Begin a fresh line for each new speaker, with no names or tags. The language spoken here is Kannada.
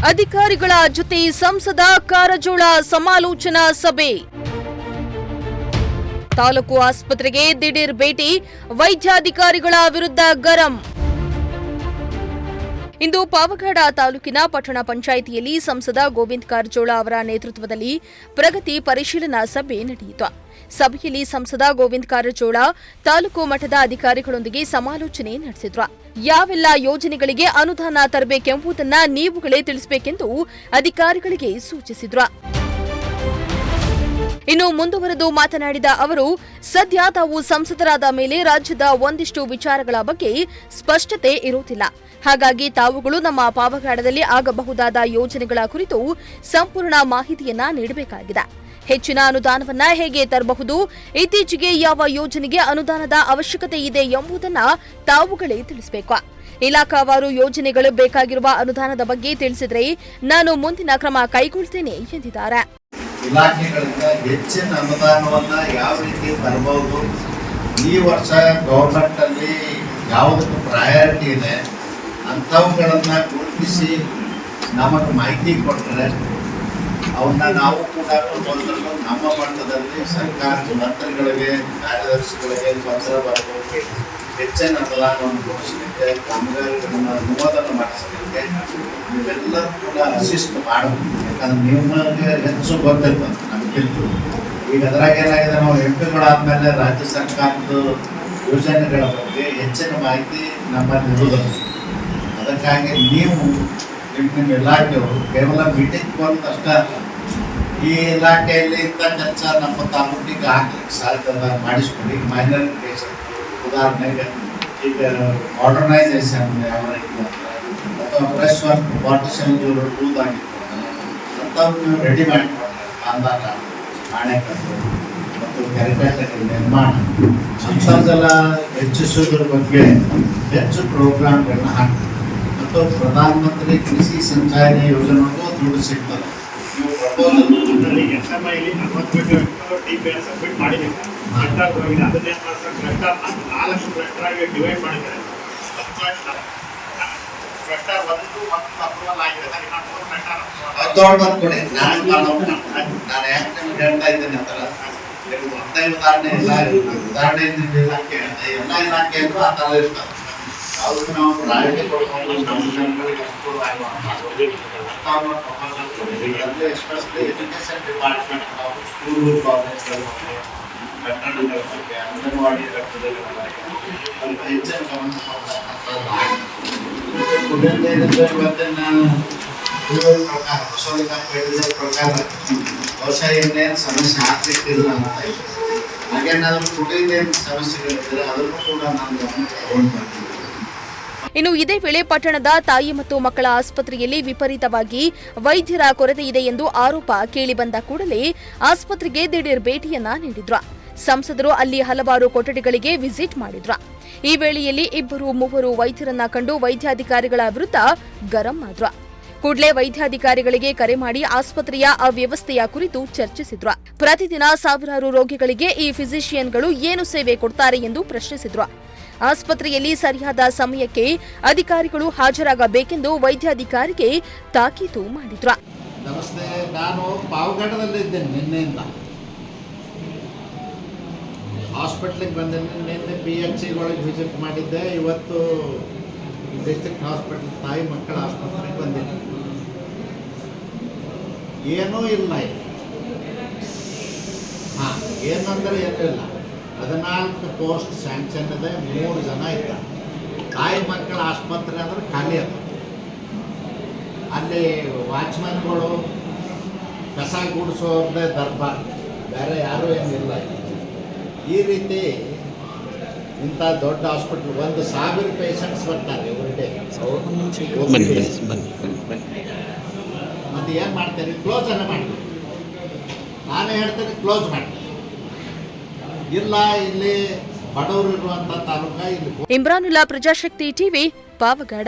ಅಧಿಕಾರಿಗಳ ಜೊತೆ ಸಂಸದ ಕಾರಜೋಳ ಸಮಾಲೋಚನಾ ಸಭೆ. ತಾಲೂಕು ಆಸ್ಪತ್ರೆಗೆ ದಿಢೀರ್ ಭೇಟಿ, ವೈದ್ಯಾಧಿಕಾರಿಗಳ ವಿರುದ್ಧ ಗರಂ. ಇಂದು ಪಾವಗಡ ತಾಲೂಕಿನ ಪಟ್ಟಣ ಪಂಚಾಯಿತಿಯಲ್ಲಿ ಸಂಸದ ಗೋವಿಂದ ಕಾರಜೋಳ ಅವರ ನೇತೃತ್ವದಲ್ಲಿ ಪ್ರಗತಿ ಪರಿಶೀಲನಾ ಸಭೆ ನಡೆಯಿತು. ಸಭೆಯಲ್ಲಿ ಸಂಸದ ಗೋವಿಂದ ಕಾರಜೋಳ ತಾಲೂಕು ಮಟ್ಟದ ಅಧಿಕಾರಿಗಳೊಂದಿಗೆ ಸಮಾಲೋಚನೆ ನಡೆಸಿದ್ರು. ಯಾವೆಲ್ಲ ಯೋಜನೆಗಳಿಗೆ ಅನುದಾನ ತರಬೇಕೆಂಬುದನ್ನ ನೀವುಗಳೇ ತಿಳಿಸಬೇಕೆಂದು ಅಧಿಕಾರಿಗಳಿಗೆ ಸೂಚಿಸಿದ್ರು. ಇನ್ನು ಮುಂದುವರೆದು ಮಾತನಾಡಿದ ಅವರು, ಸದ್ಯ ತಾವು ಸಂಸದರಾದ ಮೇಲೆ ರಾಜ್ಯದ ಒಂದಿಷ್ಟು ವಿಚಾರಗಳ ಬಗ್ಗೆ ಸ್ಪಷ್ಟತೆ ಇರುವುದಿಲ್ಲ. ಹಾಗಾಗಿ ತಾವುಗಳು ನಮ್ಮ ಪಾವಗಡದಲ್ಲಿ ಆಗಬಹುದಾದ ಯೋಜನೆಗಳ ಕುರಿತು ಸಂಪೂರ್ಣ ಮಾಹಿತಿಯನ್ನ ನೀಡಬೇಕಾಗಿದೆ. ಹೆಚ್ಚಿನ ಅನುದಾನವನ್ನ ಹೇಗೆ ತರಬಹುದು, ಇತ್ತೀಚೆಗೆ ಯಾವ ಯೋಜನೆಗೆ ಅನುದಾನದ ಅವಶ್ಯಕತೆ ಇದೆ ಎಂಬುದನ್ನ ತಾವುಗಳೇ ತಿಳಿಸಬೇಕು. ಇಲಾಖಾವಾರು ಯೋಜನೆಗಳು ಬೇಕಾಗಿರುವ ಅನುದಾನದ ಬಗ್ಗೆ ತಿಳಿಸಿದರೆ ನಾನು ಮುಂದಿನ ಕ್ರಮ ಕೈಗೊಳ್ಳುತ್ತೇನೆ ಎಂದಿದ್ದಾರೆ.
ಇಲಾಖೆಗಳಿಂದ ಹೆಚ್ಚಿನ ಅನುದಾನವನ್ನ ಯಾವ ರೀತಿ ತರಬಹುದು, ಈ ವರ್ಷ ಗೌರ್ಮೆಂಟ್ ಅಲ್ಲಿ ಯಾವುದಕ್ಕೆ ಪ್ರಯಾರಿಟಿ ಇದೆ ಅಂಥವುಗಳನ್ನ ಗುರುತಿಸಿ ನಮಗೆ ಮಾಹಿತಿ ಕೊಟ್ಟರೆ ಅವನ್ನ ನಾವು ಕೂಡ ನಮ್ಮ ಮಟ್ಟದಲ್ಲಿ ಸರ್ಕಾರದ ಮಂತ್ರಿಗಳಿಗೆ, ಕಾರ್ಯದರ್ಶಿಗಳಿಗೆ ತೊಂದರೆ ಬರಬೇಕು, ಹೆಚ್ಚಿನ ಅನುದಾನವನ್ನು ಘೋಷಿಸಲಿಕ್ಕೆ, ಕಾಮಗಾರಿಗಳನ್ನು ಅನುಮೋದನೆ ಮಾಡಿಸಲಿಕ್ಕೆ ನೀವೆಲ್ಲರೂ ಕೂಡ ಅಸಿಸ್ಟ್ ಮಾಡಬೇಕು. ಯಾಕಂದ್ರೆ ನಿಮಗೆ ಹೆಚ್ಚು ಗೊತ್ತಿರ್ತದೆ ನಮಗಿಂತ. ಈಗ ಅದ್ರಾಗ ಏನಾಗಿದೆ, ನಾವು ಎಂಪಿಗಳಾದ್ಮೇಲೆ ರಾಜ್ಯ ಸರ್ಕಾರದ ಯೋಜನೆಗಳ ಬಗ್ಗೆ ಹೆಚ್ಚಿನ ಮಾಹಿತಿ ನಮ್ಮಲ್ಲಿ ಇರುವುದಿಲ್ಲ. ಅದಕ್ಕಾಗಿ ನೀವು ನಿಮ್ಮ ಇಲಾಖೆಯವರು ಕೇವಲ ಮೀಟಿಂಗ್ ಬಂದು ಅಷ್ಟೇ ಈ ಇಲಾಖೆಯಲ್ಲಿ ಇಂಥ ಕೆಲಸ ನಮ್ಮ ತಾಲೂಕಿಗೆ ಹಾಕ್ಲಿಕ್ಕೆ ಸಾಧ್ಯ ಮಾಡಿಸ್ಕೊಂಡು, ಈಗ ಮೈನಾರಿಟೇಷನ್ ಉದಾಹರಣೆಗೆ ಈಗ ಮಾಡರ್ನೈಸೇಷನ್ ಯಾವ ರೀತಿ ಅಥವಾ ಫ್ರೆಶ್ ವರ್ಕ್ ಪಾರ್ಟಿಷನ್ ರೂಲ್ ಆಗಿರ್ಬೋದು ಅಂಥವು ನೀವು ರೆಡಿ ಮಾಡಿಕೊಡ್ರಿ. ಅಂದಾಗ ಅಣೆಕಟ್ಟು ಮತ್ತು ಕೆರೆಕಟ್ಟೆಗಳ ನಿರ್ಮಾಣ ಅಂತರ್ಜಲ ಹೆಚ್ಚಿಸುವುದರ ಬಗ್ಗೆ ಹೆಚ್ಚು ಪ್ರೋಗ್ರಾಮ್ಗಳನ್ನ ಹಾಕ್ತೀವಿ. ಮತ್ತು ಪ್ರಧಾನ ಮಂತ್ರಿ ಕೃಷಿ ಸಿಂಚಾಯಿ ಯೋಜನೆಗೂ ದುಡ್ಡು ಸಿಗ್ತದೆ. ನೀವು
SMIಲಿ 40 DPR ಸಬ್ಮಿಟ್ ಮಾಡಿದ್ದೀವಿ. ಅದನ್ನೇ ಕ್ಲಸ್ಟರ್ ಡಿವೈಡ್ ಮಾಡಿದ್ದಾರೆ. ಕ್ಲಸ್ಟರ್ 1 ಮತ್ತು ಅಪ್ರೂವಲ್ ಆಗಿದೆ.
ನಾನು ಯಾಕೆ ಹೇಳ್ತಾ ಇದ್ದೇನೆ ಅಂತಾರ, ಒಂದೇ ಉದಾಹರಣೆ ಇಲ್ಲ. ಉದಾಹರಣೆ ಇಲಾಖೆ ಎಲ್ಲ ಇಲಾಖೆಯಲ್ಲೂ ಆ ಥರ ಇರ್ತದೆ. ಅವ್ರಿಗೆ ನಾವು ರಾಜ್ಯ ಕೊಡ್ಕೊಂಡು ನಮ್ಮ ಜನಗಳಿಗೆ ಎಸ್ಪೆಷಲಿ ಎಜುಕೇಷನ್ ಡಿಪಾರ್ಟ್ಮೆಂಟ್, ಸ್ಕೂಲ್ ಕಾಲೇಜ್ಗಳ ಬಗ್ಗೆ, ಕಟ್ಟಡಗಳ ಬಗ್ಗೆ, ಅಂಗನವಾಡಿ ಕಟ್ಟಡಗಳ ಬಗ್ಗೆ ಹೆಚ್ಚಿನ ಗಮನ ಪ್ರಕಾರ ಹೊಸಲಿಕ ಹೇಳಿದ ಪ್ರಕಾರ ಬಹುಶಃ ಇನ್ನೇನು ಸಮಸ್ಯೆ ಆಗ್ಲಿಕ್ಕಿಲ್ಲ ಅಂತ ಇದೆ. ಹಾಗೇನಾದ್ರೂ ಕುಡಿದ ಸಮಸ್ಯೆಗಳಿದ್ದರೆ ಅದನ್ನು ಕೂಡ ನಾನು ಗಮನ ತಗೊಂಡು ಬರ್ತೀನಿ.
ಇನ್ನು ಇದೇ ವೇಳೆ ಪಟ್ಟಣದ ತಾಯಿ ಮತ್ತು ಮಕ್ಕಳ ಆಸ್ಪತ್ರೆಯಲ್ಲಿ ವಿಪರೀತವಾಗಿ ವೈದ್ಯರ ಕೊರತೆ ಇದೆ ಎಂದು ಆರೋಪ ಕೇಳಿಬಂದ ಕೂಡಲೇ ಆಸ್ಪತ್ರೆಗೆ ದಿಢೀರ್ ಭೇಟಿಯನ್ನ ನೀಡಿದ್ರು. ಸಂಸದರು ಅಲ್ಲಿ ಹಲವಾರು ಕೊಠಡಿಗಳಿಗೆ ವಿಸಿಟ್ ಮಾಡಿದ್ರು. ಈ ವೇಳೆಯಲ್ಲಿ 2-3 ವೈದ್ಯರನ್ನ ಕಂಡು ವೈದ್ಯಾಧಿಕಾರಿಗಳ ವಿರುದ್ಧ ಗರಂ ಆದ್ರು. ಕೂಡಲೇ ವೈದ್ಯಾಧಿಕಾರಿಗಳಿಗೆ ಕರೆ ಮಾಡಿ ಆಸ್ಪತ್ರೆಯ ಅವ್ಯವಸ್ಥೆಯ ಕುರಿತು ಚರ್ಚಿಸಿದ್ರು. ಪ್ರತಿದಿನ ಸಾವಿರಾರು ರೋಗಿಗಳಿಗೆ ಈ ಫಿಸಿಷಿಯನ್ಗಳು ಏನು ಸೇವೆ ಕೊಡ್ತಾರೆ ಎಂದು ಪ್ರಶ್ನಿಸಿದ್ರು. ಆಸ್ಪತ್ರೆಯಲ್ಲಿ ಸರಿಯಾದ ಸಮಯಕ್ಕೆ ಅಧಿಕಾರಿಗಳು ಹಾಜರಾಗಬೇಕೆಂದು ವೈದ್ಯಾಧಿಕಾರಿಗೆ ತಾಕೀತು ಮಾಡಿದ್ರು.
ನಮಸ್ತೆ, ನಾನು ಪಾವಗಡದಲ್ಲಿದ್ದೇನೆ. ನಿನ್ನೆಯಿಂದ ಹಾಸ್ಪಿಟ್ಲಿಗೆ ಬಂದಿದ್ದೀನಿ. ನಿನ್ನೆ PHCಗಳಿಗೆ ವಿಸಿಟ್ ಮಾಡಿದ್ದೆ. ಇವತ್ತು ಡಿಸ್ಟ್ರಿಕ್ಟ್ ಹಾಸ್ಪಿಟಲ್ ತಾಯಿ ಮಕ್ಕಳ ಆಸ್ಪತ್ರೆಗೆ ಬಂದಿದ್ದೀನಿ. ಏನೂ ಇಲ್ಲ ಇಲ್ಲಿ. ಏನಂದರೆ ಏನೂ ಇಲ್ಲ. 14 ಪೋಸ್ಟ್ ಸ್ಯಾಂಕ್ಷನ್ ಇದೆ, 3 ಜನ ಇದ್ದಾರೆ. ತಾಯಿ ಮಕ್ಕಳ ಆಸ್ಪತ್ರೆ ಅಂದ್ರೆ ಖಾಲಿ ಅದ. ಅಲ್ಲಿ ವಾಚ್ಮನ್ಗಳು, ಕಸ ಗುಡಿಸೋದೇ ದರ್ಬಾರ್, ಬೇರೆ ಯಾರೂ ಏನಿಲ್ಲ. ಈ ರೀತಿ ಇಂಥ ದೊಡ್ಡ ಹಾಸ್ಪಿಟ್ಲ್ 1,000 ಪೇಷಂಟ್ಸ್ ಬರ್ತಾರೆ ಎವ್ರಿ ಡೇ. ಮತ್ತು ಏನು ಮಾಡ್ತಾರೆ, ಕ್ಲೋಸ್ ಅನ್ನ ಮಾಡ್ತೀವಿ. ನಾನೇ ಹೇಳ್ತೇನೆ ಕ್ಲೋಸ್ ಮಾಡ್ತೀನಿ. ಇಲ್ಲ, ಇಲ್ಲಿ ಬಡವರು ಇರುವಂಥ ತಾಲೂಕ. ಇಲ್ಲಿ
ಇಮ್ರಾನುಲ್ಲಾ, ಪ್ರಜಾಶಕ್ತಿ ಟಿವಿ, ಪಾವಗಡ.